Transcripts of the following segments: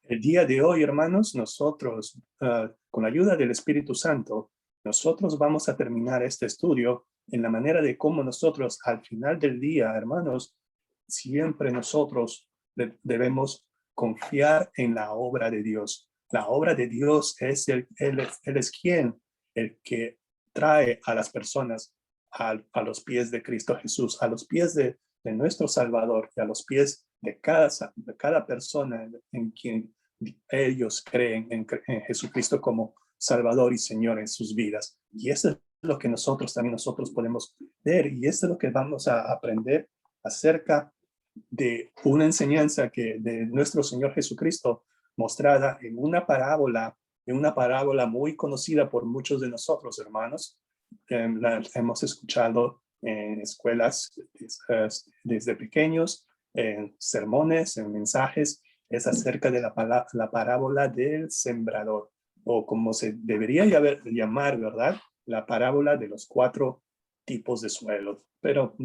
El día de hoy, hermanos, nosotros, con la ayuda del Espíritu Santo, nosotros vamos a terminar este estudio en la manera de cómo nosotros, al final del día, hermanos, siempre nosotros debemos confiar en la obra de Dios. La obra de Dios es Él es quien, el que trae a las personas a los pies de Cristo Jesús, a los pies de nuestro Salvador y a los pies de cada persona en quien ellos creen en Jesucristo como Salvador y Señor en sus vidas. Y eso es lo que nosotros podemos ver, y eso es lo que vamos a aprender acerca de una enseñanza que de nuestro Señor Jesucristo mostrada en una parábola muy conocida por muchos de nosotros, hermanos. La hemos escuchado en escuelas desde pequeños, en sermones, en mensajes. Es acerca de la parábola del sembrador, o como se debería llamar, ¿verdad? La parábola de los 4 tipos de suelo. Pero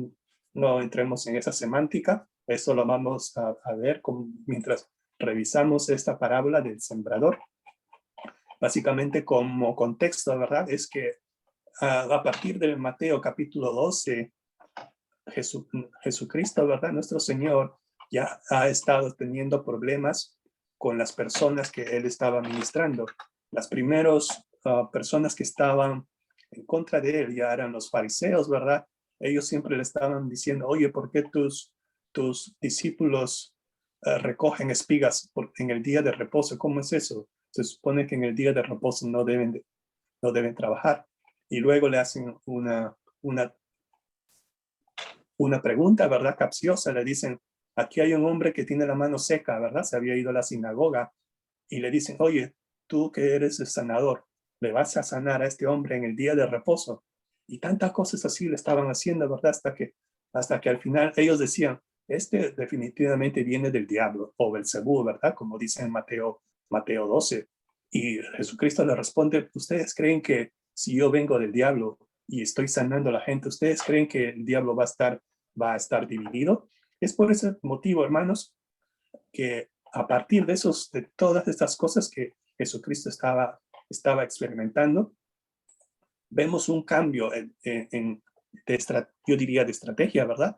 no entremos en esa semántica. Eso lo vamos a ver mientras revisamos esta parábola del sembrador. Básicamente, como contexto, ¿verdad? Es que a partir del Mateo capítulo 12, Jesucristo, ¿verdad? Nuestro Señor ya ha estado teniendo problemas con las personas que Él estaba ministrando. Las primeras personas que estaban en contra de Él ya eran los fariseos, ¿verdad? Ellos siempre le estaban diciendo, oye, ¿por qué tus discípulos recogen espigas en el día de reposo? ¿Cómo es eso? Se supone que en el día de reposo no deben trabajar. Y luego le hacen una pregunta, ¿verdad? Capciosa. Le dicen, aquí hay un hombre que tiene la mano seca, ¿verdad? Se había ido a la sinagoga, y le dicen, oye, tú que eres el sanador, ¿le vas a sanar a este hombre en el día de reposo? Y tantas cosas así le estaban haciendo, ¿verdad? Hasta que al final ellos decían, este definitivamente viene del diablo, o Belcebú, ¿verdad? Como dice en Mateo 12. Y Jesucristo le responde, ¿ustedes creen que si yo vengo del diablo y estoy sanando a la gente, ¿ustedes creen que el diablo va a estar dividido? Es por ese motivo, hermanos, que a partir de todas estas cosas que Jesucristo estaba experimentando, vemos un cambio yo diría de estrategia, ¿verdad?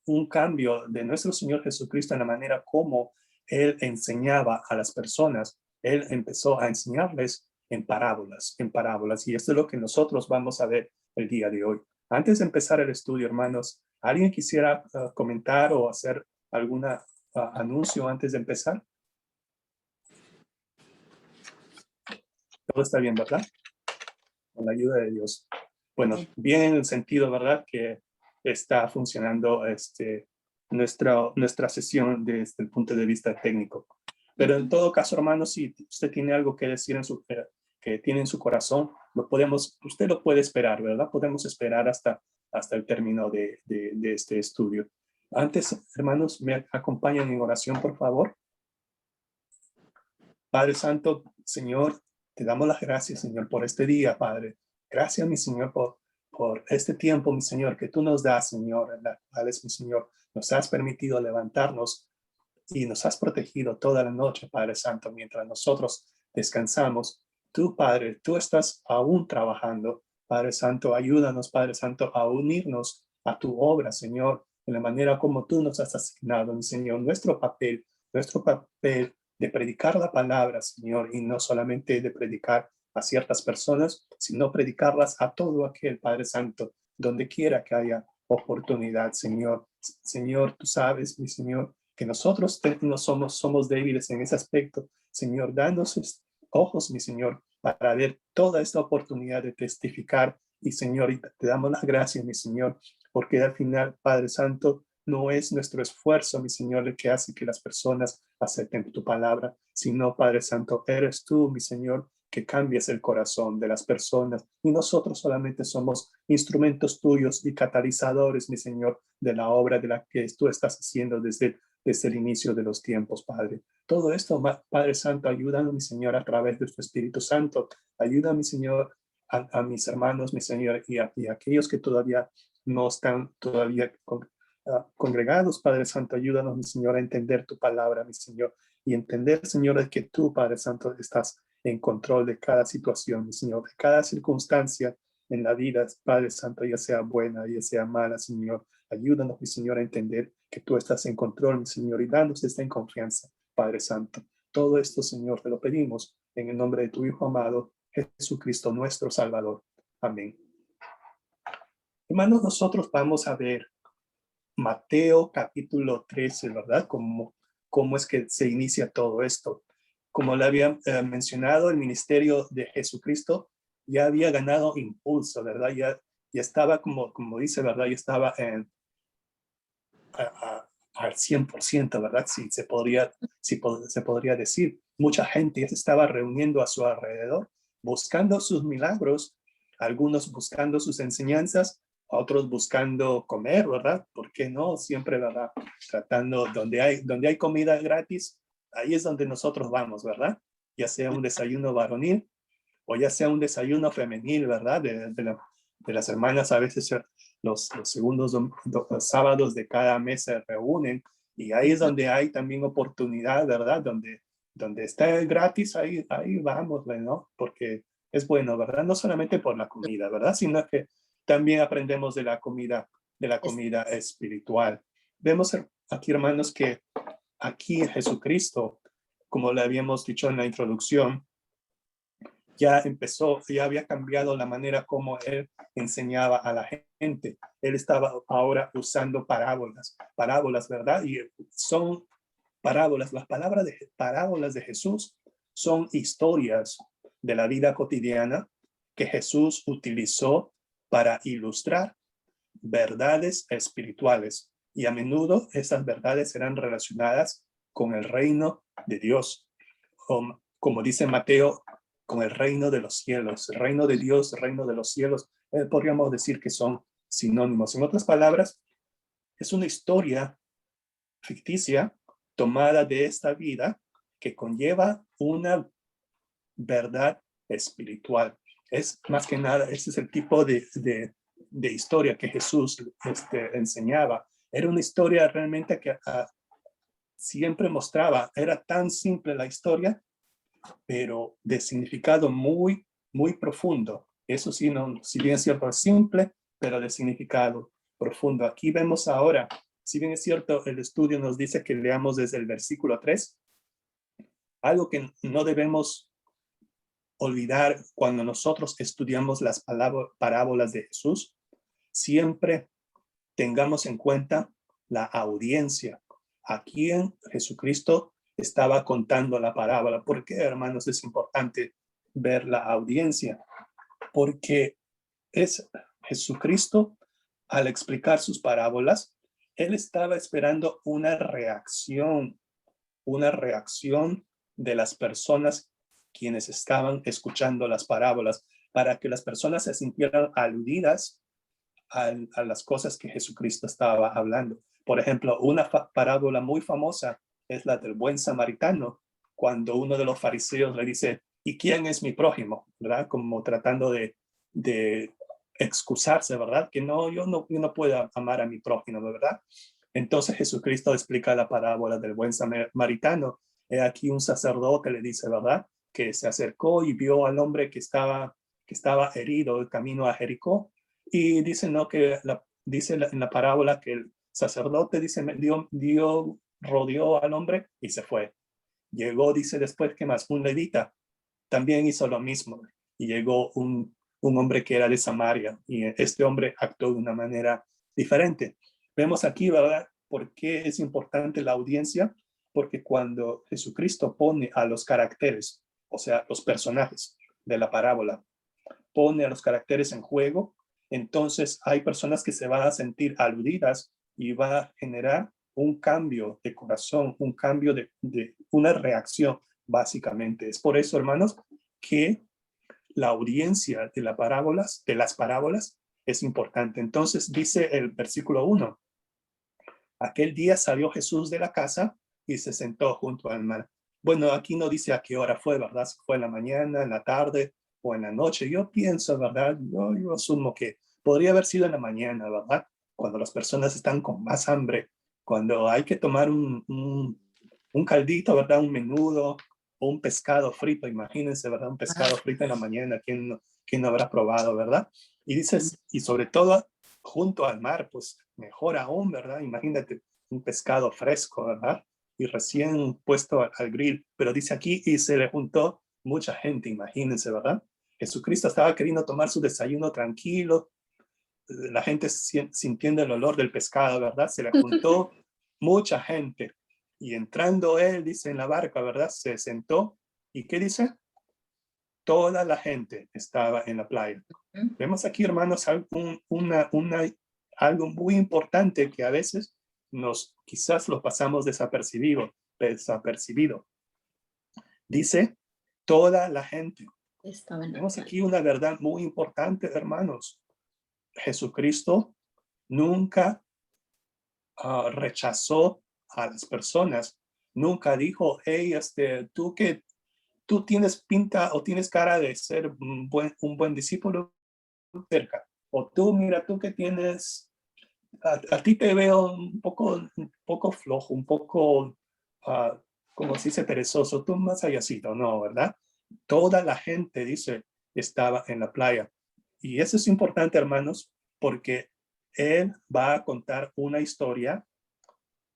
Un cambio de nuestro Señor Jesucristo en la manera como Él enseñaba a las personas. Él empezó a enseñarles en parábolas, y esto es lo que nosotros vamos a ver el día de hoy. Antes de empezar el estudio, hermanos, ¿alguien quisiera comentar o hacer alguna anuncio antes de empezar? Todo está bien, ¿verdad? Con la ayuda de Dios. Bueno, bien en el sentido, ¿verdad? Que está funcionando nuestra sesión desde el punto de vista técnico. Pero en todo caso, hermanos, si usted tiene algo que decir que tiene en su corazón, usted lo puede esperar, ¿verdad? Podemos esperar hasta el término de este estudio. Antes, hermanos, me acompañan en oración, por favor. Padre Santo, Señor, te damos las gracias, Señor, por este día, Padre. Gracias, mi Señor, por este tiempo, mi Señor, que tú nos das, Señor, en la cual, mi Señor, nos has permitido levantarnos y nos has protegido toda la noche, Padre Santo, mientras nosotros descansamos. Tú, Padre, tú estás aún trabajando. Padre Santo, ayúdanos, Padre Santo, a unirnos a tu obra, Señor, en la manera como tú nos has asignado, mi Señor, nuestro papel de predicar la palabra, Señor, y no solamente de predicar a ciertas personas, sino predicarlas a todo aquel, Padre Santo, donde quiera que haya oportunidad, Señor. Señor, tú sabes, mi Señor, que nosotros no somos débiles en ese aspecto. Señor, danos ojos, mi Señor, para ver toda esta oportunidad de testificar. Y Señor, te damos las gracias, mi Señor, porque al final, Padre Santo, no es nuestro esfuerzo, mi Señor, el que hace que las personas acepten tu palabra, sino, Padre Santo, eres tú, mi Señor, que cambias el corazón de las personas, y nosotros solamente somos instrumentos tuyos y catalizadores, mi Señor, de la obra de la que tú estás haciendo desde el inicio de los tiempos, Padre. Todo esto, Padre Santo, ayúdanos, mi Señor, a través de tu Espíritu Santo. Ayuda, mi Señor, a mis hermanos, mi Señor, y a aquellos que todavía no están congregados, Padre Santo. Ayúdanos, mi Señor, a entender tu palabra, mi Señor, y entender, Señor, de que tú, Padre Santo, estás en control de cada situación, mi Señor, de cada circunstancia en la vida, Padre Santo, ya sea buena, ya sea mala, Señor. Ayúdanos, mi Señor, a entender que tú estás en control, mi Señor, y danos esta en confianza, Padre Santo. Todo esto, Señor, te lo pedimos en el nombre de tu Hijo amado, Jesucristo, nuestro Salvador. Amén. Hermanos, nosotros vamos a ver Mateo capítulo 13, ¿verdad? ¿Cómo es que se inicia todo esto? Como le había mencionado, el ministerio de Jesucristo ya había ganado impulso, ¿verdad? Ya estaba, como dice, ¿verdad? Ya estaba al 100%, ¿verdad? Si se podría decir. Mucha gente ya se estaba reuniendo a su alrededor, buscando sus milagros, algunos buscando sus enseñanzas, otros buscando comer, ¿verdad? ¿Por qué no? Siempre, ¿verdad? Tratando, donde hay comida gratis, ahí es donde nosotros vamos, ¿verdad? Ya sea un desayuno varonil o ya sea un desayuno femenil, ¿verdad? De las hermanas a veces los segundos sábados de cada mes se reúnen y ahí es donde hay también oportunidad, ¿verdad? Donde está gratis, ahí vamos, ¿no? Porque es bueno, ¿verdad? No solamente por la comida, ¿verdad? Sino que también aprendemos de la comida espiritual. Vemos aquí, hermanos, que aquí Jesucristo, como le habíamos dicho en la introducción, ya había cambiado la manera como él enseñaba a la gente. Él estaba ahora usando parábolas, ¿verdad? Y son parábolas, las palabras de parábolas de Jesús son historias de la vida cotidiana que Jesús utilizó para ilustrar verdades espirituales. Y a menudo esas verdades eran relacionadas con el reino de Dios. Como dice Mateo, con el reino de los cielos, el reino de Dios, el reino de los cielos, podríamos decir que son sinónimos. En otras palabras, es una historia ficticia tomada de esta vida que conlleva una verdad espiritual. Es más que nada, ese es el tipo de historia que Jesús enseñaba. Era una historia realmente que siempre mostraba, era tan simple la historia, pero de significado muy, muy profundo. Eso sí, si bien es cierto, es simple, pero de significado profundo. Aquí vemos ahora, si bien es cierto, el estudio nos dice que leamos desde el versículo 3, algo que no debemos olvidar cuando nosotros estudiamos las parábolas de Jesús, siempre tengamos en cuenta la audiencia. A quien Jesucristo estaba contando la parábola. ¿Por qué, hermanos, es importante ver la audiencia? Porque es Jesucristo, al explicar sus parábolas, él estaba esperando una reacción de las personas quienes estaban escuchando las parábolas, para que las personas se sintieran aludidas a las cosas que Jesucristo estaba hablando. Por ejemplo, una parábola muy famosa es la del buen samaritano, cuando uno de los fariseos le dice, ¿y quién es mi prójimo? ¿Verdad? Como tratando de excusarse, ¿verdad? Que no, yo no puedo amar a mi prójimo, ¿verdad? Entonces Jesucristo explica la parábola del buen samaritano. Aquí un sacerdote le dice, ¿verdad? Que se acercó y vio al hombre que estaba herido el camino a Jericó. Y dice, ¿no? Dice en la parábola que el sacerdote dice, rodeó al hombre y se fue. Llegó, dice después, que más un levita también hizo lo mismo. Y llegó un hombre que era de Samaria y este hombre actuó de una manera diferente. Vemos aquí, ¿verdad? ¿Por qué es importante la audiencia? Porque cuando Jesucristo pone a los caracteres, o sea, los personajes de la parábola, pone a los caracteres en juego, entonces hay personas que se van a sentir aludidas y va a generar un cambio de corazón, un cambio de una reacción, básicamente. Es por eso, hermanos, que la audiencia de las parábolas es importante. Entonces dice el versículo 1, aquel día salió Jesús de la casa y se sentó junto al mar. Bueno, aquí no dice a qué hora fue, ¿verdad? Si fue en la mañana, en la tarde o en la noche. Yo pienso, ¿verdad? Yo asumo que podría haber sido en la mañana, ¿verdad? Cuando las personas están con más hambre, cuando hay que tomar un caldito, ¿verdad? Un menudo o un pescado frito, imagínense, ¿verdad? Un pescado frito en la mañana, ¿quién no habrá probado, ¿verdad? Y dices, y sobre todo junto al mar, pues mejor aún, ¿verdad? Imagínate un pescado fresco, ¿verdad? Y recién puesto al grill, pero dice aquí, y se le juntó mucha gente, imagínense, ¿verdad? Jesucristo estaba queriendo tomar su desayuno tranquilo, la gente sintiendo el olor del pescado, ¿verdad? Se le juntó mucha gente. Y entrando él, dice, en la barca, ¿verdad? Se sentó. ¿Y qué dice? Toda la gente estaba en la playa. Vemos aquí, hermanos, algo muy importante que a veces quizás lo pasamos desapercibido. Dice, toda la gente. Vemos aquí una verdad muy importante, hermanos. Jesucristo nunca rechazó a las personas, nunca dijo, hey, tú tienes pinta o tienes cara de ser un buen discípulo cerca, o tú, mira, tú que tienes, a ti te veo un poco flojo, un poco, como se dice, perezoso, tú más allácito, no, ¿verdad? Toda la gente, dice, estaba en la playa. Y eso es importante, hermanos, porque él va a contar una historia,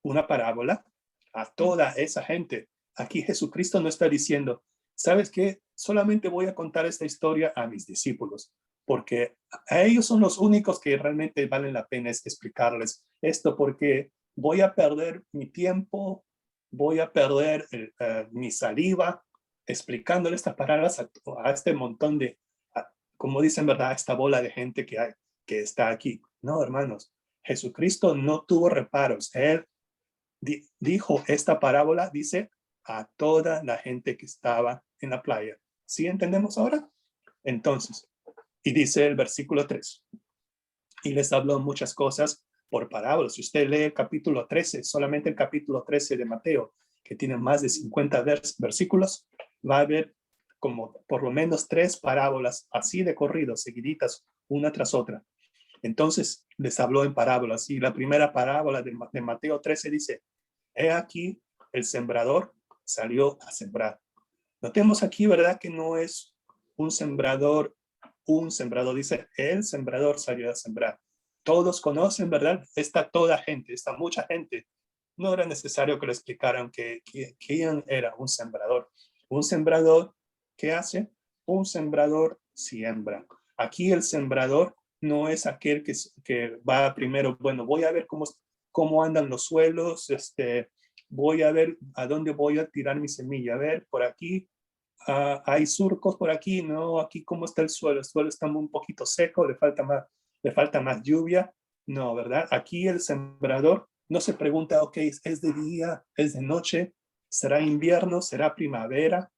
una parábola a toda esa gente. Aquí Jesucristo no está diciendo, ¿sabes qué? Solamente voy a contar esta historia a mis discípulos, porque a ellos son los únicos que realmente valen la pena explicarles esto, porque voy a perder mi tiempo, voy a perder mi saliva explicándole estas palabras a este montón de, como dicen, ¿verdad? Esta bola de gente que está aquí. No, hermanos, Jesucristo no tuvo reparos. Él dijo esta parábola, dice, a toda la gente que estaba en la playa. ¿Sí entendemos ahora? Entonces, y dice el versículo 3, y les habló muchas cosas por parábolas. Si usted lee el capítulo 13, solamente el capítulo 13 de Mateo, que tiene más de 50 versículos, va a ver como por lo menos 3 parábolas así de corrido, seguiditas, una tras otra. Entonces les habló en parábolas, y la primera parábola de Mateo 13 dice, he aquí el sembrador salió a sembrar. Notemos aquí, ¿verdad? Que no es un sembrador, dice, el sembrador salió a sembrar. Todos conocen, ¿verdad? Está toda gente, está mucha gente. No era necesario que le explicaran quién era un sembrador. Un sembrador, ¿qué hace? Un sembrador siembra. Aquí el sembrador no es aquel que va primero, bueno, voy a ver cómo andan los suelos, voy a ver a dónde voy a tirar mi semilla. A ver, por aquí hay surcos, por aquí, no, aquí cómo está el suelo está un poquito seco, le falta más lluvia. No, ¿verdad? Aquí el sembrador no se pregunta, ok, ¿es de día, es de noche, será invierno, será primavera?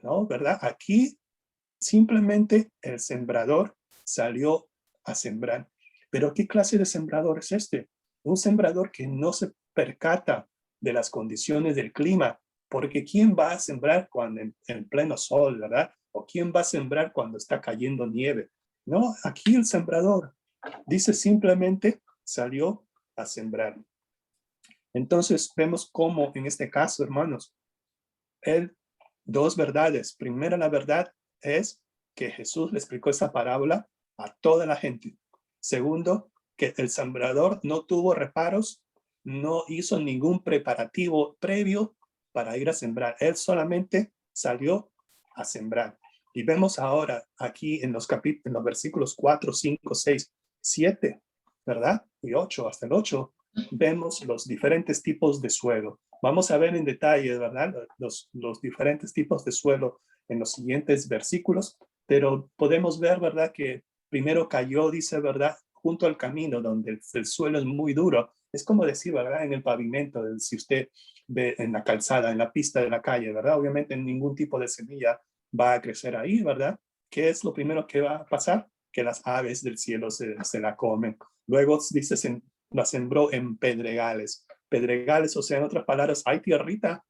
No, ¿verdad? Aquí simplemente el sembrador salió a sembrar. Pero ¿qué clase de sembrador es este? Un sembrador que no se percata de las condiciones del clima, porque ¿quién va a sembrar cuando en pleno sol, verdad? ¿O quién va a sembrar cuando está cayendo nieve? No, aquí el sembrador dice simplemente salió a sembrar. Entonces vemos cómo en este caso, hermanos, dos verdades. Primera, la verdad es que Jesús le explicó esa parábola a toda la gente. Segundo, que el sembrador no tuvo reparos, no hizo ningún preparativo previo para ir a sembrar. Él solamente salió a sembrar. Y vemos ahora aquí en los versículos 4, 5, 6, 7, ¿verdad? Y 8, hasta el 8, vemos los diferentes tipos de suelo. Vamos a ver en detalle, ¿verdad? Los diferentes tipos de suelo en los siguientes versículos, pero podemos ver, ¿verdad? Que primero cayó, dice, ¿verdad? Junto al camino, donde el suelo es muy duro. Es como decir, ¿verdad? En el pavimento, si usted ve en la calzada, en la pista de la calle, ¿verdad? Obviamente ningún tipo de semilla va a crecer ahí, ¿verdad? ¿Qué es lo primero que va a pasar? Que las aves del cielo se la comen. Luego dice, la sembró en pedregales. Pedregales, o sea, en otras palabras, hay tierrita,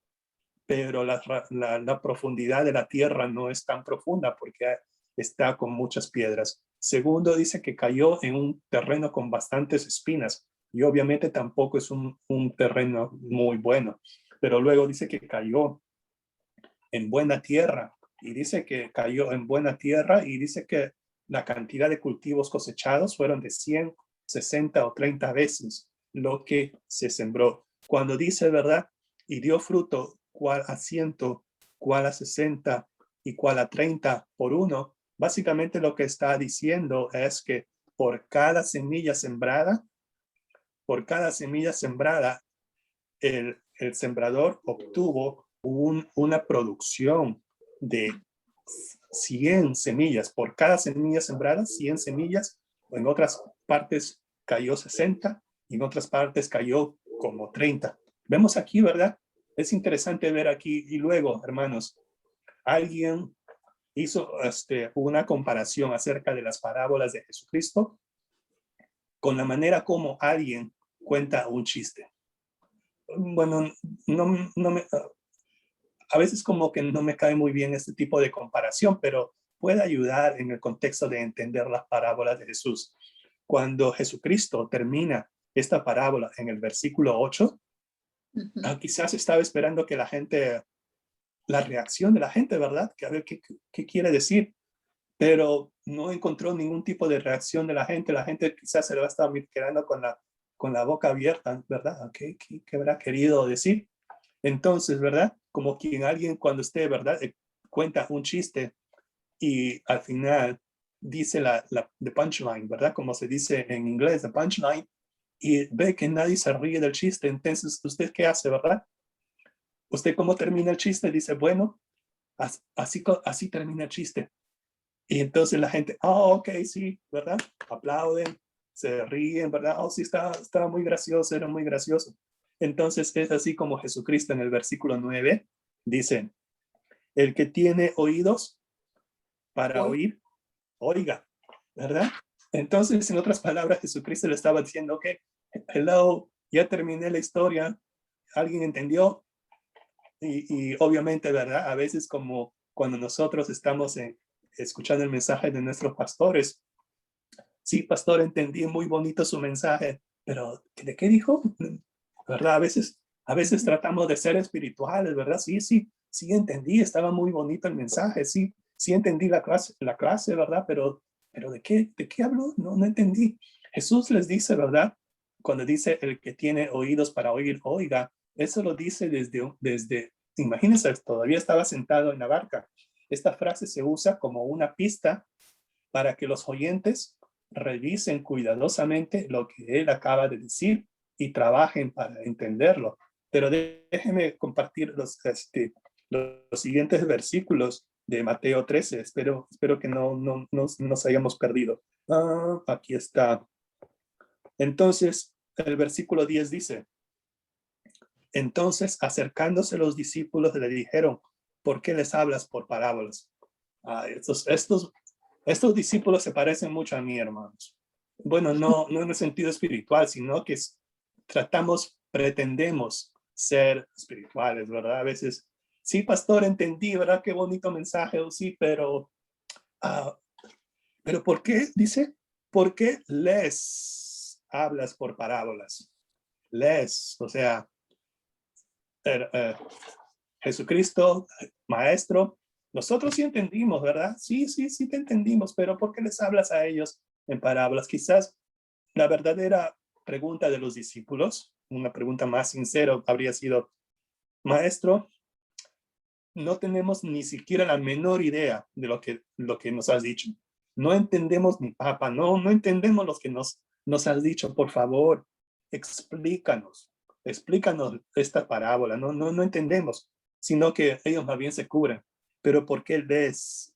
pero la profundidad de la tierra no es tan profunda porque está con muchas piedras. Segundo, dice que cayó en un terreno con bastantes espinas y obviamente tampoco es un terreno muy bueno. pero luego dice que cayó en buena tierra, y dice que cayó en buena tierra, y dice que la cantidad de cultivos cosechados fueron de 100, 60 o 30 veces lo que se sembró. Cuando dice, ¿verdad? Y dio fruto, cual a 100, cual a 60 y cual a 30 por uno, básicamente lo que está diciendo es que por cada semilla sembrada, el sembrador obtuvo una producción de 100 semillas. Por cada semilla sembrada, 100 semillas. En otras partes cayó 60 y en otras partes cayó como 30. Vemos aquí, ¿verdad? Es interesante ver aquí. Y luego, hermanos, alguien hizo una comparación acerca de las parábolas de Jesucristo con la manera como alguien cuenta un chiste. Bueno, a veces como que no me cae muy bien este tipo de comparación, pero puede ayudar en el contexto de entender las parábolas de Jesús. Cuando Jesucristo termina esta parábola en el versículo 8, quizás estaba esperando que la reacción de la gente, ¿verdad? Que a ver qué quiere decir, pero no encontró ningún tipo de reacción de la gente. La gente quizás se lo va a estar quedando con la boca abierta, ¿verdad? ¿Qué habrá querido decir? Entonces, ¿verdad? Como quien alguien cuando usted, ¿verdad? Cuenta un chiste y al final dice the punchline, ¿verdad? Como se dice en inglés, the punchline, y ve que nadie se ríe del chiste. Entonces, ¿usted qué hace, verdad? ¿Usted cómo termina el chiste? Dice, bueno, así termina el chiste. Y entonces la gente, oh, ok, sí, ¿verdad? Aplauden, se ríen, ¿verdad? Oh, sí, estaba muy gracioso, era muy gracioso. Entonces es así como Jesucristo en el versículo 9 dice, el que tiene oídos para oír, oiga, ¿verdad? Entonces, en otras palabras, Jesucristo le estaba diciendo, ok, hello, ya terminé la historia, ¿alguien entendió? Y obviamente, ¿verdad? A veces como cuando nosotros estamos escuchando el mensaje de nuestros pastores, sí, pastor, entendí muy bonito su mensaje, pero ¿de qué dijo? ¿Verdad? A veces tratamos de ser espirituales, ¿verdad? Sí entendí, estaba muy bonito el mensaje, sí entendí la clase, ¿verdad? Pero ¿de qué habló? No entendí. Jesús les dice, ¿verdad? Cuando dice el que tiene oídos para oír, oiga, eso lo dice imagínense, todavía estaba sentado en la barca. Esta frase se usa como una pista para que los oyentes revisen cuidadosamente lo que él acaba de decir y trabajen para entenderlo. Pero déjenme compartir los siguientes versículos de Mateo 13. Espero que no nos hayamos perdido. Aquí está. Entonces, el versículo 10 dice, entonces acercándose los discípulos le dijeron, ¿por qué les hablas por parábolas? Estos discípulos se parecen mucho a mí, hermanos. Bueno, no en el sentido espiritual, sino que pretendemos ser espirituales, ¿verdad? A veces, sí, pastor, entendí, ¿verdad? Qué bonito mensaje, sí, pero ¿por qué? Dice, ¿por qué les hablas por parábolas? O sea, Jesucristo, maestro, nosotros sí entendimos, ¿verdad? Sí te entendimos, pero ¿por qué les hablas a ellos en parábolas? Quizás la verdadera pregunta de los discípulos, una pregunta más sincera habría sido, maestro, no tenemos ni siquiera la menor idea de lo que nos has dicho. No entendemos ni papa, no entendemos lo que nos has dicho. Por favor, explícanos esta parábola. No entendemos, sino que ellos más bien se cubren. Pero ¿por qué les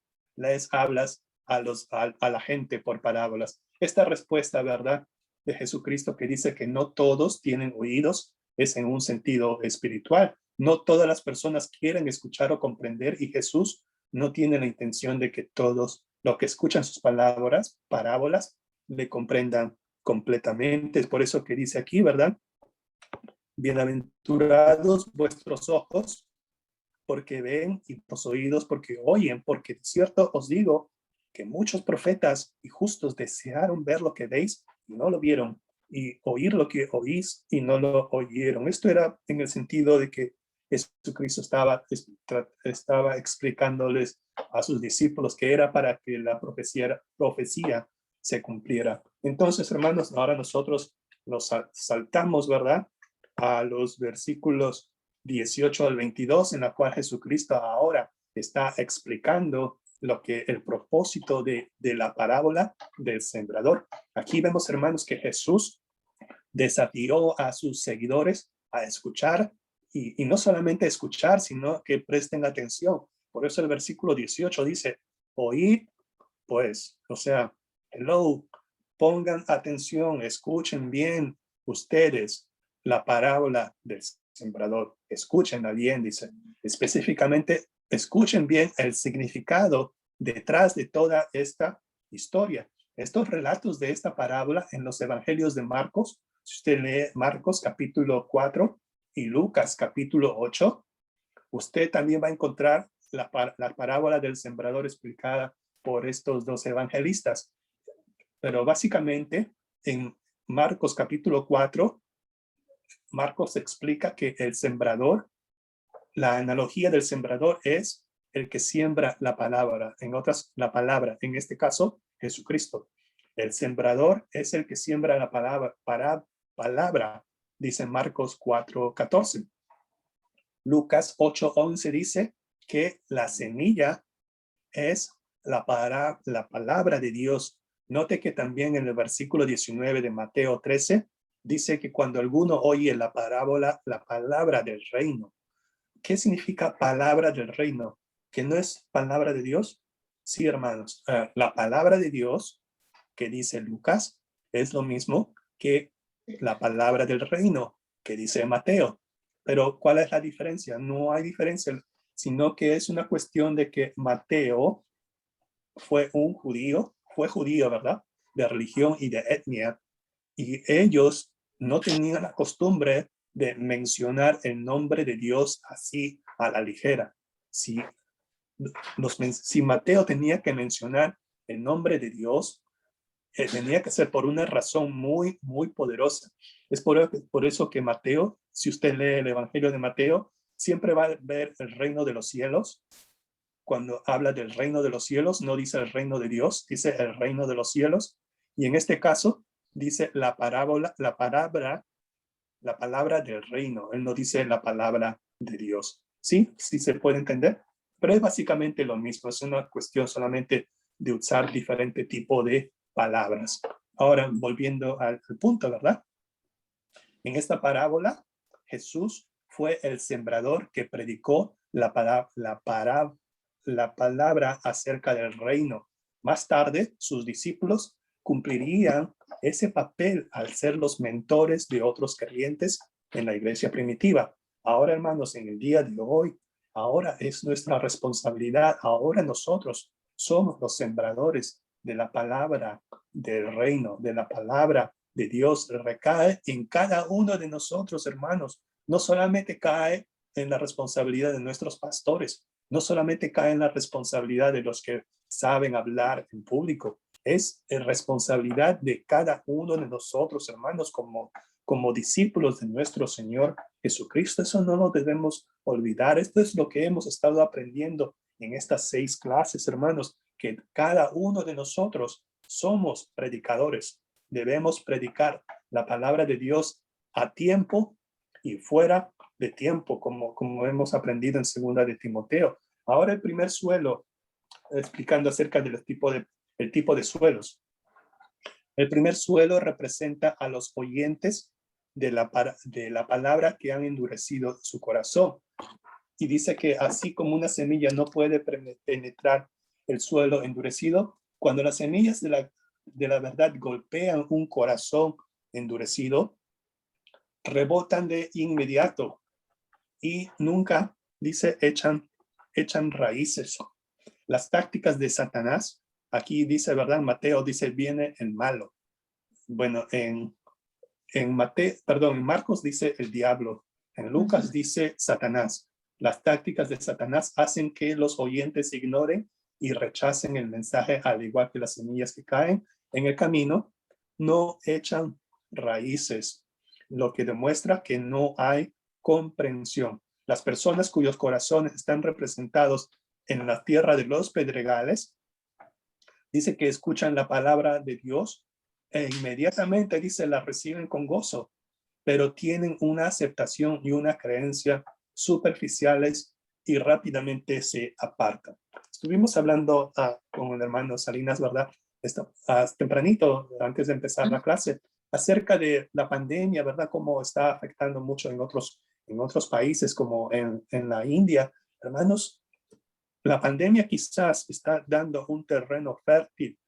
hablas a la gente por parábolas? Esta respuesta, ¿verdad? De Jesucristo que dice que no todos tienen oídos, es en un sentido espiritual. No todas las personas quieren escuchar o comprender y Jesús no tiene la intención de que todos los que escuchan sus parábolas, le comprendan completamente. Es por eso que dice aquí, ¿verdad? Bienaventurados vuestros ojos porque ven y los oídos porque oyen, porque de cierto os digo que muchos profetas y justos desearon ver lo que veis y no lo vieron, y oír lo que oís y no lo oyeron. Esto era en el sentido de que Jesucristo estaba explicándoles a sus discípulos que era para que la profecía se cumpliera. Entonces, hermanos, ahora nosotros nos saltamos, ¿verdad?, a los versículos 18 al 22, en la cual Jesucristo ahora está explicando el propósito de la parábola del sembrador. Aquí vemos, hermanos, que Jesús desafió a sus seguidores a escuchar y no solamente escuchar, sino que presten atención. Por eso el versículo 18 dice, oíd, pues, o sea, hello, pongan atención, escuchen bien ustedes la parábola del sembrador. Escúchenla bien, dice. Específicamente, escuchen bien el significado detrás de toda esta historia. Estos relatos de esta parábola en los evangelios de Marcos, si usted lee Marcos capítulo 4 y Lucas capítulo 8, usted también va a encontrar la parábola del sembrador explicada por estos dos evangelistas. Pero básicamente en Marcos capítulo 4, Marcos explica que el sembrador, la analogía del sembrador es el que siembra la palabra, la palabra, en este caso, Jesucristo. El sembrador es el que siembra la palabra, dice Marcos 4:14. Lucas 8:11 dice que la semilla es la palabra de Dios. Note que también en el versículo 19 de Mateo 13 dice que cuando alguno oye la palabra del reino. ¿Qué significa palabra del reino? ¿Que no es palabra de Dios? Sí, hermanos. La palabra de Dios que dice Lucas es lo mismo que la palabra del reino que dice Mateo. Pero ¿cuál es la diferencia? No hay diferencia, sino que es una cuestión de que Mateo fue judío, ¿verdad? De religión y de etnia, y ellos no tenían la costumbre de mencionar el nombre de Dios así a la ligera. Si Mateo tenía que mencionar el nombre de Dios, tenía que ser por una razón muy, muy poderosa. Es por eso que Mateo, si usted lee el Evangelio de Mateo, siempre va a ver el reino de los cielos. Cuando habla del reino de los cielos, no dice el reino de Dios, dice el reino de los cielos. Y en este caso, dice la palabra del reino. Él no dice la palabra de Dios. ¿Sí? ¿Sí se puede entender? Pero es básicamente lo mismo. Es una cuestión solamente de usar diferente tipo de palabras. Ahora, volviendo al punto, ¿verdad? En esta parábola, Jesús fue el sembrador que predicó la palabra acerca del reino. Más tarde, sus discípulos cumplirían ese papel al ser los mentores de otros creyentes en la iglesia primitiva. Ahora, hermanos, en el día de hoy, ahora es nuestra responsabilidad. Ahora nosotros somos los sembradores de la palabra del reino, de la palabra de Dios. Recae en cada uno de nosotros, hermanos. No solamente cae en la responsabilidad de nuestros pastores, no solamente cae en la responsabilidad de los que saben hablar en público, es responsabilidad de cada uno de nosotros, hermanos, como discípulos de nuestro Señor Jesucristo. Eso no lo debemos olvidar. Esto es lo que hemos estado aprendiendo en estas 6 clases, hermanos, que cada uno de nosotros somos predicadores. Debemos predicar la palabra de Dios a tiempo y fuera de tiempo, como hemos aprendido en 2 de Timoteo. Ahora el primer suelo, explicando acerca del tipo de suelos. El primer suelo representa a los oyentes de la palabra que han endurecido su corazón. Y dice que así como una semilla no puede penetrar el suelo endurecido, cuando las semillas de la verdad golpean un corazón endurecido, rebotan de inmediato y nunca, dice, echan raíces. Las tácticas de Satanás, aquí dice, ¿verdad? Mateo dice, viene el malo. Bueno, en Marcos dice el diablo, en Lucas dice Satanás. Las tácticas de Satanás hacen que los oyentes ignoren y rechacen el mensaje, al igual que las semillas que caen en el camino, no echan raíces, lo que demuestra que no hay comprensión. las personas cuyos corazones están representados en la tierra de los pedregales, dice que escuchan la palabra de Dios e inmediatamente, dice, la reciben con gozo, pero tienen una aceptación y una creencia superficiales y rápidamente se apartan. Estuvimos hablando con el hermano Salinas, ¿verdad? Tempranito, antes de empezar la clase, acerca de la pandemia, ¿verdad? Cómo está afectando mucho en otros países, como en la India. Hermanos, la pandemia quizás está dando un terreno fértil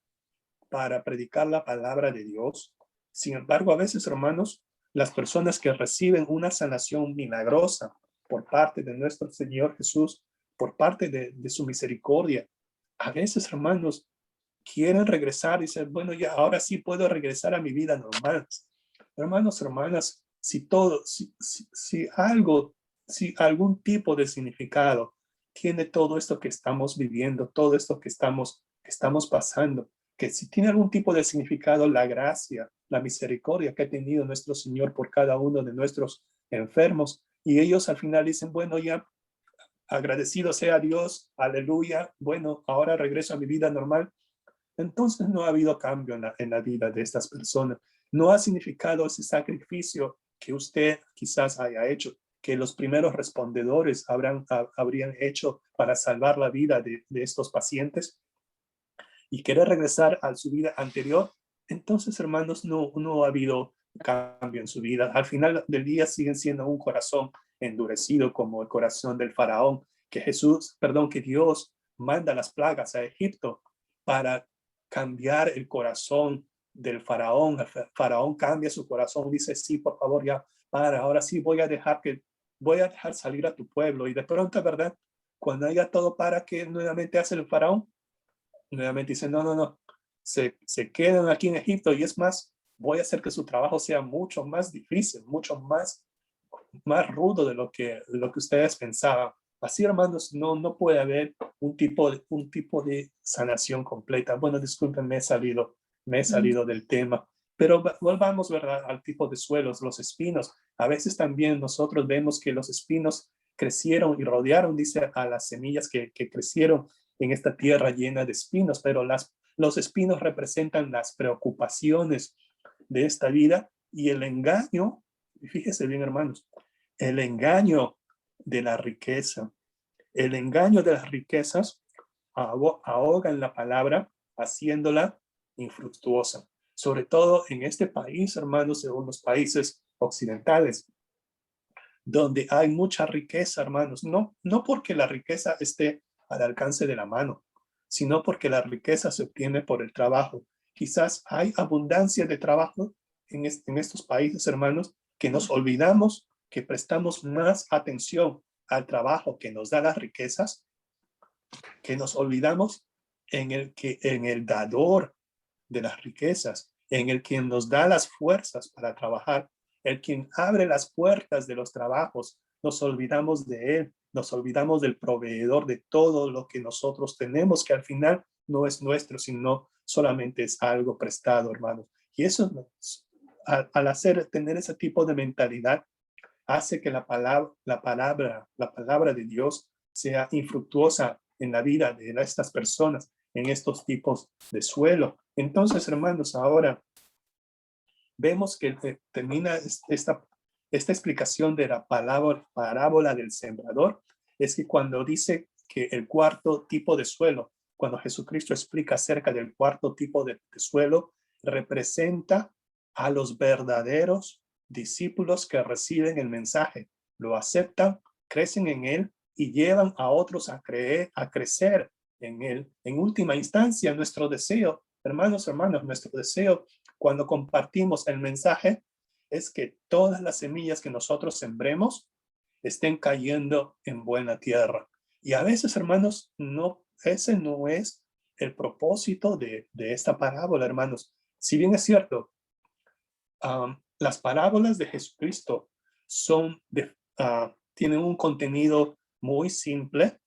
para predicar la palabra de Dios. Sin embargo, a veces, hermanos, las personas que reciben una sanación milagrosa por parte de nuestro Señor Jesús, por parte de su misericordia, a veces, hermanos, quieren regresar y dicen, bueno, ya ahora sí puedo regresar a mi vida normal. Hermanos, hermanas, si algún tipo de significado tiene todo esto que estamos viviendo, todo esto que estamos pasando, que si tiene algún tipo de significado, la gracia, la misericordia que ha tenido nuestro Señor por cada uno de nuestros enfermos, y ellos al final dicen, bueno, ya agradecido sea Dios, aleluya, bueno, ahora regreso a mi vida normal. Entonces no ha habido cambio en la vida de estas personas. No ha significado ese sacrificio que usted quizás haya hecho, que los primeros respondedores habrían hecho para salvar la vida de estos pacientes, y querer regresar a su vida anterior. Entonces, hermanos, no ha habido cambio en su vida. Al final del día siguen siendo un corazón endurecido como el corazón del faraón, que Dios manda las plagas a Egipto para cambiar el corazón del faraón. El faraón cambia su corazón, dice, sí, por favor, ya ahora sí voy a dejar salir a tu pueblo. Y de pronto, ¿verdad? Cuando haya todo para, que nuevamente hace el faraón, nuevamente dice, no, se quedan aquí en Egipto, y es más, voy a hacer que su trabajo sea mucho más difícil, mucho más rudo de lo que ustedes pensaban. Así, hermanos, no puede haber un tipo de sanación completa. Bueno, disculpen, me he salido del tema, pero volvamos, ¿verdad?, al tipo de suelos, los espinos. A veces también nosotros vemos que los espinos crecieron y rodearon, dice, a las semillas que crecieron en esta tierra llena de espinos, pero los espinos representan las preocupaciones de esta vida y el engaño. Fíjese bien, hermanos, el engaño de la riqueza. El engaño de las riquezas ahogan la palabra, haciéndola infructuosa. Sobre todo en este país, hermanos, en unos países occidentales, donde hay mucha riqueza, hermanos. No porque la riqueza esté al alcance de la mano, sino porque la riqueza se obtiene por el trabajo. Quizás hay abundancia de trabajo en estos países, hermanos, que nos olvidamos, que prestamos más atención al trabajo que nos da las riquezas, que nos olvidamos en el dador de las riquezas, en el quien nos da las fuerzas para trabajar, el quien abre las puertas de los trabajos. Nos olvidamos de él, nos olvidamos del proveedor de todo lo que nosotros tenemos, que al final no es nuestro, sino solamente es algo prestado, hermanos. Y eso, al tener ese tipo de mentalidad, hace que la palabra de Dios sea infructuosa en la vida de estas personas, en estos tipos de suelo. Entonces, hermanos, ahora vemos que termina esta explicación de la parábola del sembrador. Es que cuando dice que el cuarto tipo de suelo, cuando Jesucristo explica acerca del cuarto tipo de suelo, representa a los verdaderos discípulos que reciben el mensaje, lo aceptan, crecen en él y llevan a otros a crecer en él. En última instancia, nuestro deseo, hermanos, nuestro deseo cuando compartimos el mensaje es que todas las semillas que nosotros sembremos estén cayendo en buena tierra. Y a veces, hermanos, ese no es el propósito de esta parábola, hermanos. Si bien es cierto, las parábolas de Jesucristo tienen un contenido muy simple,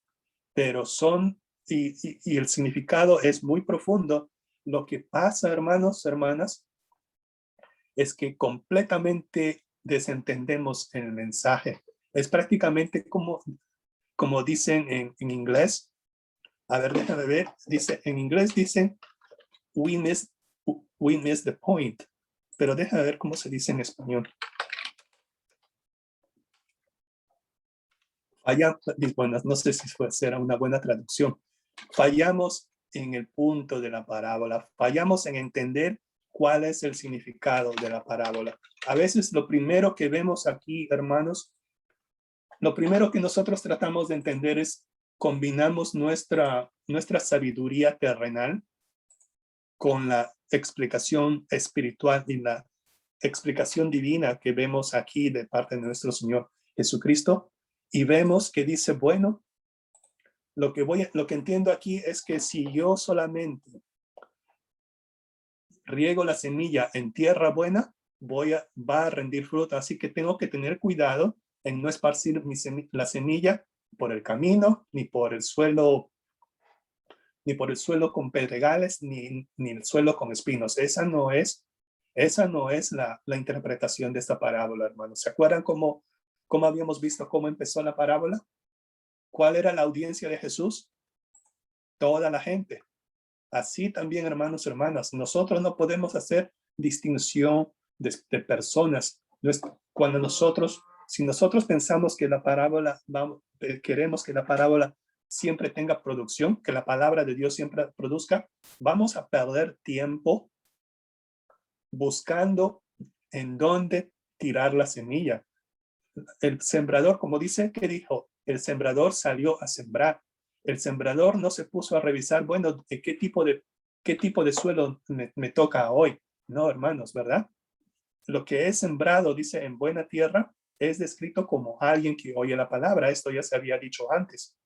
pero y el significado es muy profundo. Lo que pasa, hermanos, hermanas, es que completamente desentendemos el mensaje. Es prácticamente como dicen en inglés. A ver, déjame ver. Dice, en inglés dicen, we miss the point. Pero déjame ver cómo se dice en español. Bueno, no sé si será una buena traducción. Fallamos en el punto de la parábola. Fallamos en entender cuál es el significado de la parábola. A veces lo primero que vemos aquí, hermanos, lo primero que nosotros tratamos de entender es combinamos nuestra sabiduría terrenal con la explicación espiritual y la explicación divina que vemos aquí de parte de nuestro Señor Jesucristo, y vemos que dice, bueno, lo que entiendo aquí es que si yo solamente riego la semilla en tierra buena, va a rendir fruto, así que tengo que tener cuidado en no esparcir la semilla por el camino, ni por el suelo con pedregales, ni el suelo con espinos. Esa no es la interpretación de esta parábola, hermanos. ¿Se acuerdan cómo habíamos visto cómo empezó la parábola? ¿Cuál era la audiencia de Jesús? Toda la gente. Así también, hermanos y hermanas, nosotros no podemos hacer distinción de personas. Si nosotros pensamos que la parábola, queremos que la parábola siempre tenga producción, que la palabra de Dios siempre produzca, vamos a perder tiempo buscando en dónde tirar la semilla. El sembrador, como dice, ¿qué dijo? El sembrador salió a sembrar. El sembrador no se puso a revisar, bueno, ¿qué tipo de suelo me toca hoy? No, hermanos, ¿verdad? Lo que es sembrado, dice, en buena tierra, es descrito como alguien que oye la palabra. Esto ya se había dicho antes,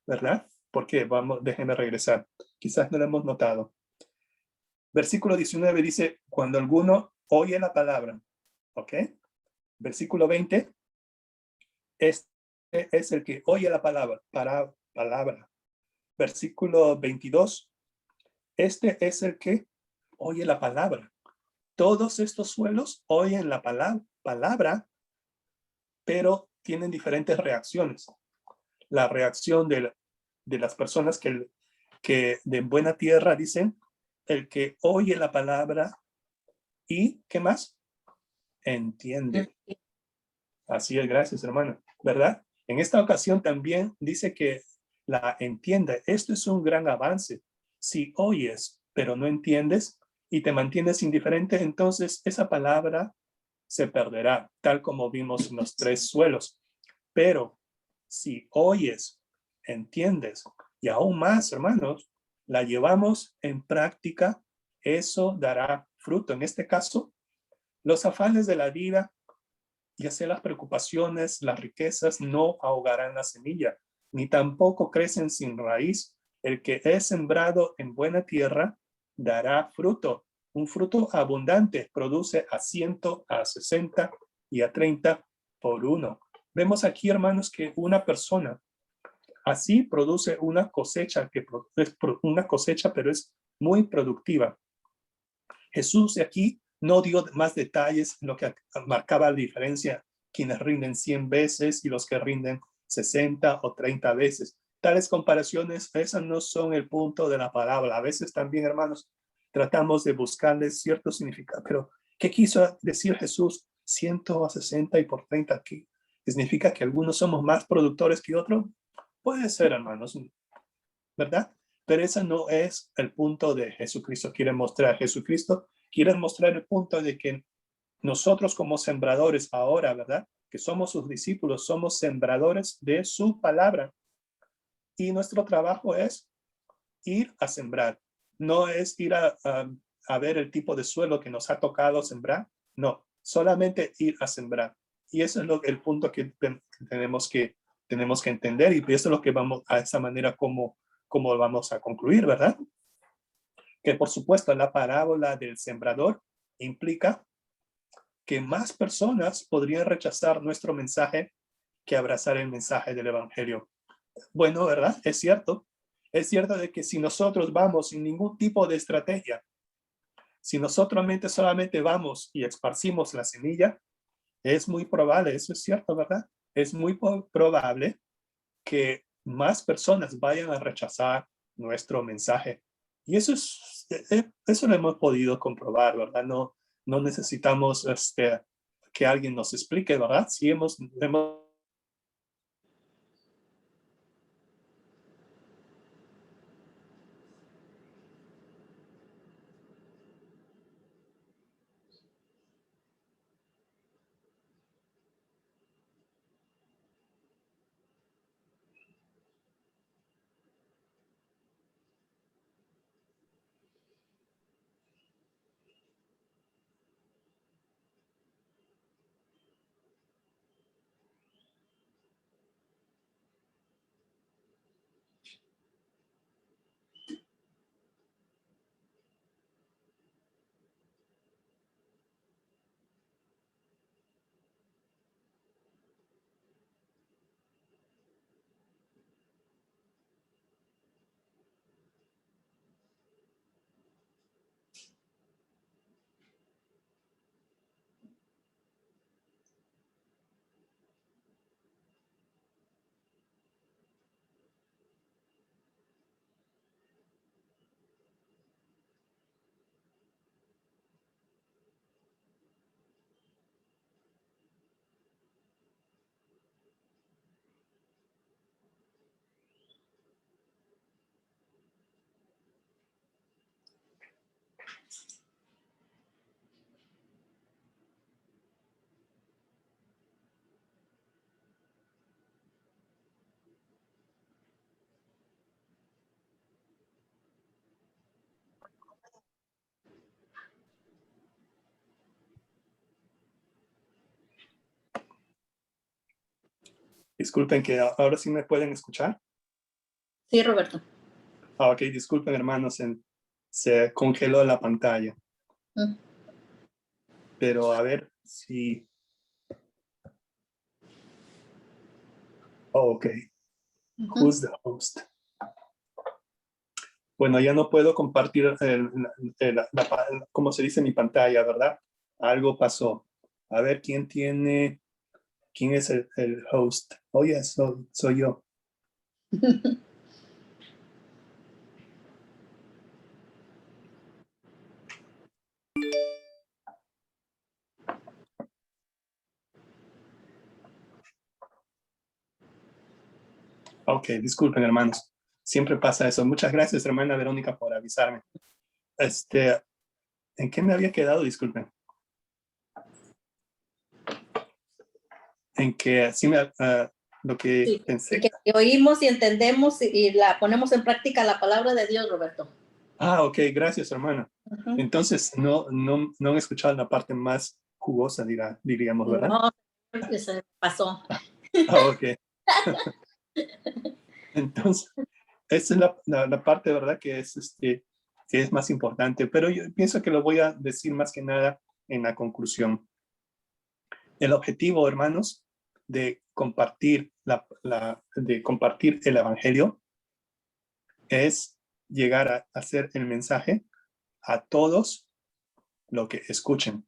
¿verdad? Porque déjenme regresar. Quizás no lo hemos notado. Versículo 19 dice, cuando alguno oye la palabra, ¿ok? Versículo 20, este es el que oye la palabra. Versículo 22, este es el que oye la palabra. Todos estos suelos oyen la palabra, pero tienen diferentes reacciones. La reacción de las personas que de buena tierra dicen, el que oye la palabra y, ¿qué más? Entiende. Así es, gracias, hermano. ¿Verdad? En esta ocasión también dice que la entiende. Esto es un gran avance. Si oyes, pero no entiendes y te mantienes indiferente, entonces esa palabra se perderá, tal como vimos en los 3 suelos. Pero si oyes, entiendes y aún más, hermanos, la llevamos en práctica, eso dará fruto. En este caso, los afanes de la vida, ya sea las preocupaciones, las riquezas, no ahogarán la semilla, ni tampoco crecen sin raíz. El que es sembrado en buena tierra dará fruto. Un fruto abundante produce a 100, a 60 y a 30 por uno. Vemos aquí, hermanos, que una persona así produce una cosecha, pero es muy productiva. Jesús aquí no dio más detalles en lo que marcaba la diferencia, quienes rinden 100 veces y los que rinden 60 o 30 veces. Tales comparaciones, esas no son el punto de la palabra. A veces también, hermanos, tratamos de buscarle cierto significado, pero ¿qué quiso decir Jesús? 100 a 60 y por 30 aquí. ¿Significa que algunos somos más productores que otros? Puede ser, hermanos, ¿verdad? Pero ese no es el punto de Jesucristo. Jesucristo quiere mostrar el punto de que nosotros como sembradores ahora, ¿verdad? Que somos sus discípulos, somos sembradores de su palabra. Y nuestro trabajo es ir a sembrar. No es ir a ver el tipo de suelo que nos ha tocado sembrar. No, solamente ir a sembrar. Y ese es el punto que tenemos que entender, y eso es lo que vamos a esa manera como vamos a concluir, ¿verdad? Que por supuesto la parábola del sembrador implica que más personas podrían rechazar nuestro mensaje que abrazar el mensaje del evangelio. Bueno, ¿verdad? Es cierto. Es cierto de que si nosotros vamos sin ningún tipo de estrategia, si nosotros solamente vamos y esparcimos la semilla, es muy probable, eso es cierto, ¿verdad? es muy probable que más personas vayan a rechazar nuestro mensaje. Y eso lo hemos podido comprobar, ¿verdad? No necesitamos que alguien nos explique, ¿verdad? Sí hemos disculpen que ahora sí me pueden escuchar. Sí, Roberto. Ok, disculpen hermanos, se congeló la pantalla. Pero a ver si... Oh, ok. Who's the host? Bueno, ya no puedo compartir ¿cómo se dice? Mi pantalla, ¿verdad? Algo pasó. A ver, ¿quién es el host? Oye, soy yo. Ok, disculpen, hermanos. Siempre pasa eso. Muchas gracias, hermana Verónica, por avisarme. ¿En qué me había quedado? Disculpen. En que lo que Sí, pensé. que oímos y entendemos y la ponemos en práctica la palabra de Dios, Roberto. Ok, gracias, hermana. Entonces, no han escuchado la parte más jugosa, diríamos, ¿verdad? No, se pasó. Ok. Entonces, esa es la parte, ¿verdad? Que es más importante, pero yo pienso que lo voy a decir más que nada en la conclusión. El objetivo, hermanos, de compartir el evangelio es llegar a hacer el mensaje a todos los que escuchen.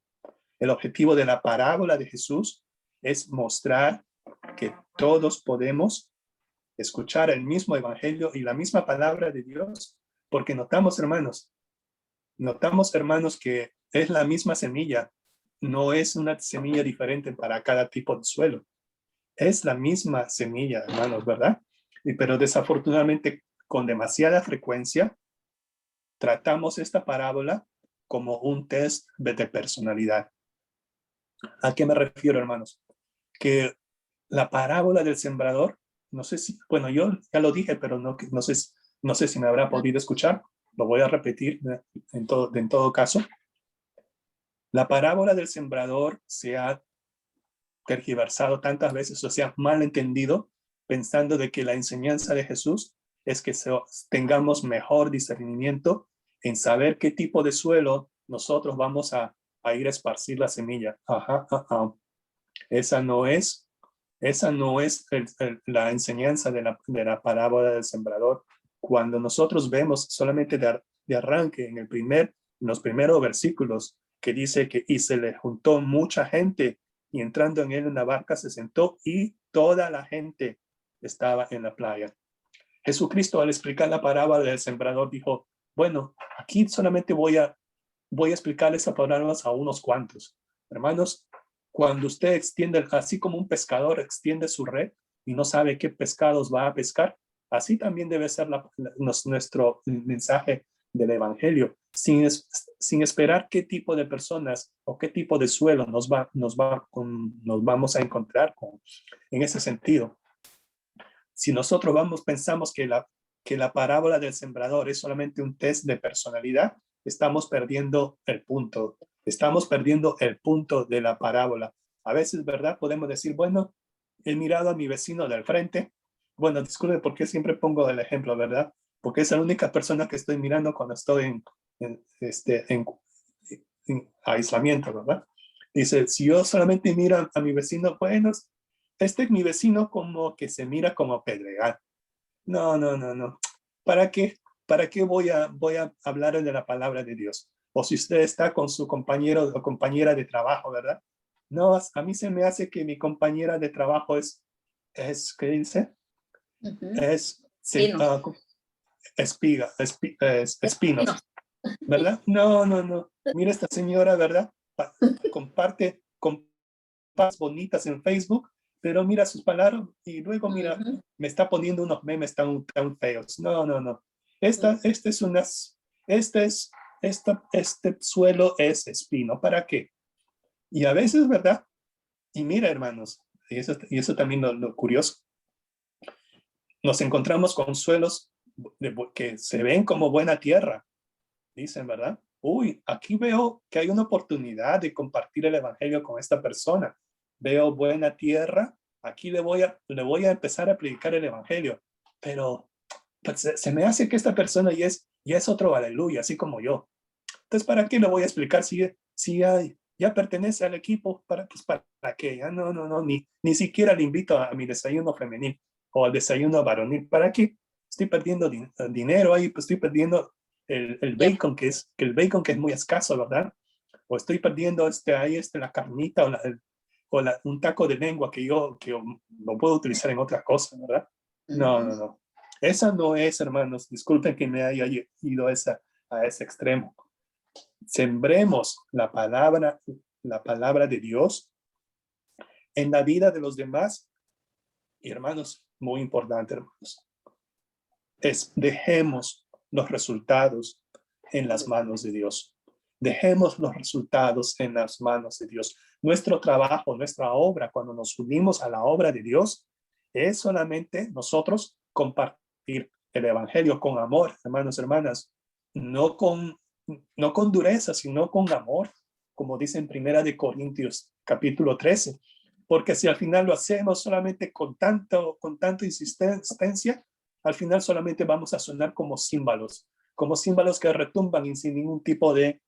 El objetivo de la parábola de Jesús es mostrar que todos podemos escuchar el mismo evangelio y la misma palabra de Dios, porque notamos, hermanos, que es la misma semilla, no es una semilla diferente para cada tipo de suelo. Es la misma semilla, hermanos, ¿verdad? Pero desafortunadamente, con demasiada frecuencia, tratamos esta parábola como un test de personalidad. ¿A qué me refiero, hermanos? Que la parábola del sembrador, no sé si, bueno, yo ya lo dije, pero no sé si me habrá podido escuchar. Lo voy a repetir en todo caso. La parábola del sembrador se ha tergiversado tantas veces, o sea, mal entendido, pensando de que la enseñanza de Jesús es que tengamos mejor discernimiento en saber qué tipo de suelo nosotros vamos a ir a esparcir la semilla. Esa no es la enseñanza de la parábola del sembrador. Cuando nosotros vemos solamente de arranque en los primeros versículos que dice que y se le juntó mucha gente y entrando en él una barca se sentó y toda la gente estaba en la playa. Jesucristo, al explicar la parábola del sembrador, dijo, bueno, aquí solamente voy a explicarles esas parábolas a unos cuantos. Hermanos, cuando usted extiende, así como un pescador extiende su red y no sabe qué pescados va a pescar, así también debe ser nuestro mensaje del evangelio, sin esperar qué tipo de personas o qué tipo de suelo nos vamos a encontrar en ese sentido. Si nosotros pensamos que la parábola del sembrador es solamente un test de personalidad, estamos perdiendo el punto. Estamos perdiendo el punto de la parábola. A veces, ¿verdad? Podemos decir, bueno, he mirado a mi vecino del frente. Bueno, disculpe porque siempre pongo el ejemplo, ¿verdad? Porque es la única persona que estoy mirando cuando estoy en aislamiento, ¿verdad? Dice, si yo solamente miro a mi vecino, bueno, este es mi vecino como que se mira como Pedregal. No, no, no, no. ¿Para qué? ¿Para qué voy a hablar de la palabra de Dios? O si usted está con su compañero o compañera de trabajo, ¿verdad? No, a mí se me hace que mi compañera de trabajo ¿qué dice? Espinos, ¿verdad? No, no, no. Mira esta señora, ¿verdad? Comparte bonitas en Facebook, pero mira sus palabras y luego mira, me está poniendo unos memes tan feos. No, no, no. Este suelo es espino. ¿Para qué? Y a veces, ¿verdad? Y mira, hermanos, y eso también lo curioso. Nos encontramos con suelos que se ven como buena tierra, dicen, ¿verdad? Uy, aquí veo que hay una oportunidad de compartir el evangelio con esta persona. Veo buena tierra, aquí le voy a empezar a predicar el evangelio. Pero pues, se me hace que esta persona ya es otro aleluya, así como yo. Entonces, ¿para qué le voy a explicar si ya pertenece al equipo? ¿Para qué? Ya no, no, no, ni siquiera le invito a mi desayuno femenil o al desayuno varonil. ¿Para qué? Estoy perdiendo dinero ahí, pues estoy perdiendo el bacon, el bacon que es muy escaso, ¿verdad? O estoy perdiendo la carnita un taco de lengua que yo lo puedo utilizar en otra cosa, ¿verdad? No, no, no. Esa no es, hermanos, disculpen que me haya ido a ese extremo. Sembremos la palabra de Dios en la vida de los demás. Y hermanos, muy importante, hermanos, dejemos los resultados en las manos de Dios. Dejemos los resultados en las manos de Dios. Nuestro trabajo, nuestra obra, cuando nos unimos a la obra de Dios, es solamente nosotros compartir el evangelio con amor, hermanos, hermanas, no con dureza, sino con amor, como dice en Primera de Corintios, capítulo 13. Porque si al final lo hacemos solamente con tanta insistencia, al final solamente vamos a sonar como címbalos que retumban y sin ningún tipo de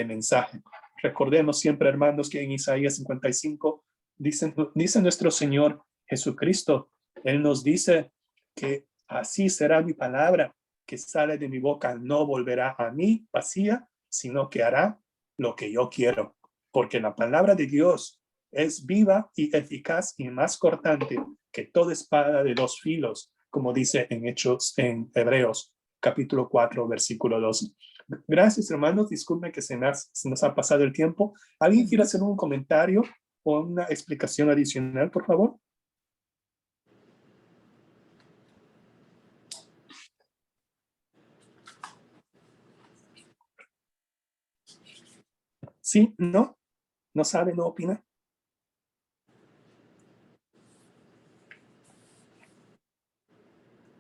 mensaje. Recordemos siempre, hermanos, que en Isaías 55 dice nuestro Señor Jesucristo, Él nos dice que así será mi palabra que sale de mi boca, no volverá a mí vacía, sino que hará lo que yo quiero. Porque la palabra de Dios es viva y eficaz y más cortante que toda espada de dos filos, como dice en Hebreos, capítulo 4, versículo 12. Gracias, hermanos. Disculpen que se nos ha pasado el tiempo. ¿Alguien quiere hacer un comentario o una explicación adicional, por favor? ¿Sí? ¿No? ¿No sabe? ¿No opina?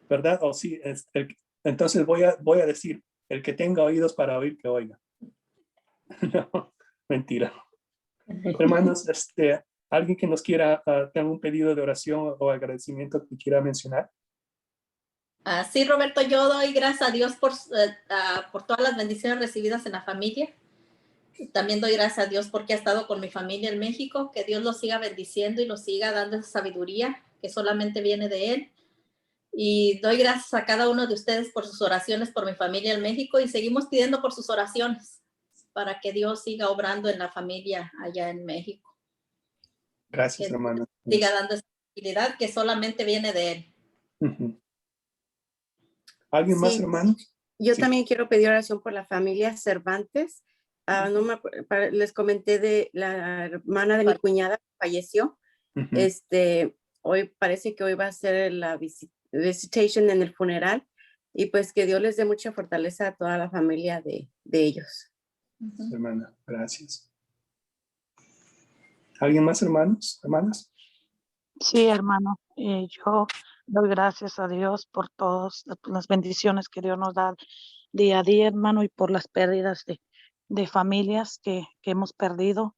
¿Verdad? O sí, entonces voy a decir, el que tenga oídos para oír, que oiga. No, mentira. Hermanos, alguien que nos quiera tener un pedido de oración o agradecimiento que quiera mencionar. Sí, Roberto, yo doy gracias a Dios por todas las bendiciones recibidas en la familia. También doy gracias a Dios porque ha estado con mi familia en México, que Dios los siga bendiciendo y los siga dando esa sabiduría que solamente viene de Él. Y doy gracias a cada uno de ustedes por sus oraciones por mi familia en México y seguimos pidiendo por sus oraciones para que Dios siga obrando en la familia allá en México. Gracias, que hermana. siga dando esa tranquilidad que solamente viene de Él. Ujú. ¿Alguien más, Sí, hermano? yo Sí. también quiero pedir oración por la familia Cervantes. No me les comenté de la hermana de mi cuñada que falleció. Ujú. Hoy parece que hoy va a ser la visitation en el funeral y pues que Dios les dé mucha fortaleza a toda la familia de ellos. Hermana, gracias. ¿Alguien más, hermanos, hermanas? Sí, hermano, yo doy gracias a Dios por todas las bendiciones que Dios nos da día a día, hermano, y por las pérdidas de familias que hemos perdido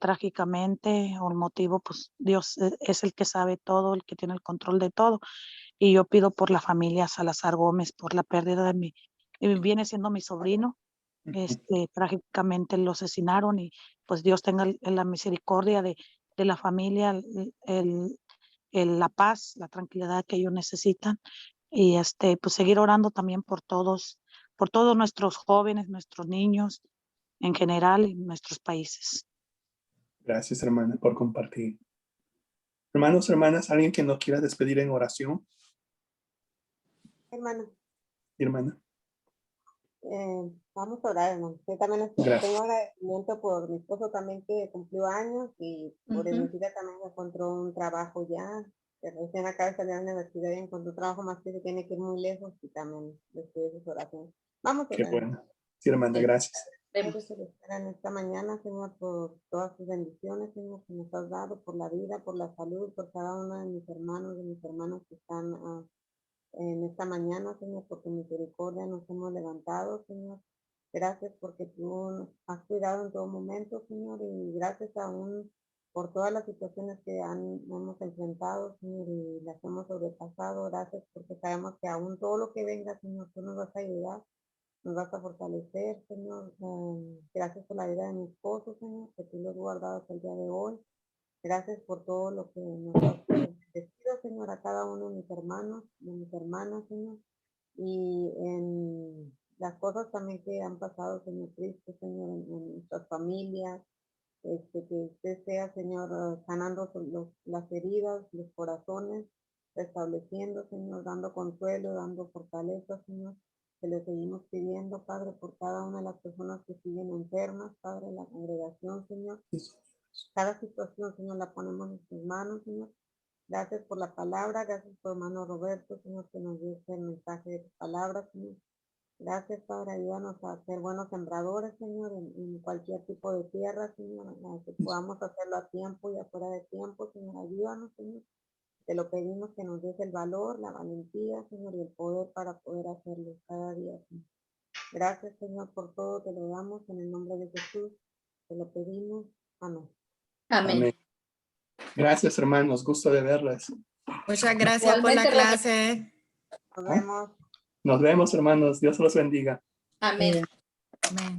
trágicamente, o el motivo, pues Dios es el que sabe todo, el que tiene el control de todo, y yo pido por la familia Salazar Gómez, por la pérdida de viene siendo mi sobrino. Trágicamente lo asesinaron y pues Dios tenga la misericordia de la familia, la paz, la tranquilidad que ellos necesitan y pues seguir orando también por todos nuestros jóvenes, nuestros niños en general y nuestros países. Gracias, hermana, por compartir. Hermanos, hermanas, ¿alguien que nos quiera despedir en oración? Hermano, Hermana. vamos a orar, hermano. Yo también Gracias. tengo agradecimiento por mi esposo también que cumplió años y por Ujú. Enesita también encontró un trabajo ya, que recién acaba de salir de la universidad y encontró un trabajo más que se tiene que ir muy lejos y también después de su oración. Vamos a Qué orar. bueno. Sí, hermana, gracias. Padre celestial, en esta mañana, Señor, por todas tus bendiciones, Señor, que nos has dado, por la vida, por la salud, por cada uno de mis hermanos, que están en esta mañana, Señor, por tu misericordia nos hemos levantado, Señor. Gracias porque tú nos has cuidado en todo momento, Señor, y gracias aún por todas las situaciones que hemos enfrentado, Señor, y las hemos sobrepasado. Gracias porque sabemos que aún todo lo que venga, Señor, tú nos vas a ayudar, nos vas a fortalecer, Señor. Gracias por la vida de mi esposo, Señor, que tú lo has guardado hasta el día de hoy. Gracias por todo lo que nos has bendecido, Señor, a cada uno de mis hermanos, de mis hermanas, Señor. Y en las cosas también que han pasado, Señor Cristo, Señor, en nuestras familias, que usted sea, Señor, sanando las heridas, los corazones, restableciendo, Señor, dando consuelo, dando fortaleza, Señor. Que le seguimos pidiendo, Padre, por cada una de las personas que siguen enfermas, Padre, la congregación, Señor. Cada situación, Señor, la ponemos en tus manos, Señor. Gracias por la palabra, gracias por hermano Roberto, Señor, que nos dio el mensaje de tu palabra, Señor. Gracias, Padre, ayúdanos a ser buenos sembradores, Señor, en cualquier tipo de tierra, Señor, que podamos hacerlo a tiempo y afuera de tiempo, Señor, ayúdanos, Señor. Te lo pedimos que nos des el valor, la valentía, Señor, y el poder para poder hacerlo cada día, Señor. Gracias, Señor, por todo, te lo damos en el nombre de Jesús, te lo pedimos, amén. Amén. Amén. Gracias, hermanos. Gusto de verles. Muchas gracias por la Igualmente, clase. Nos vemos. Nos vemos, hermanos. Dios los bendiga. Amén. Amén.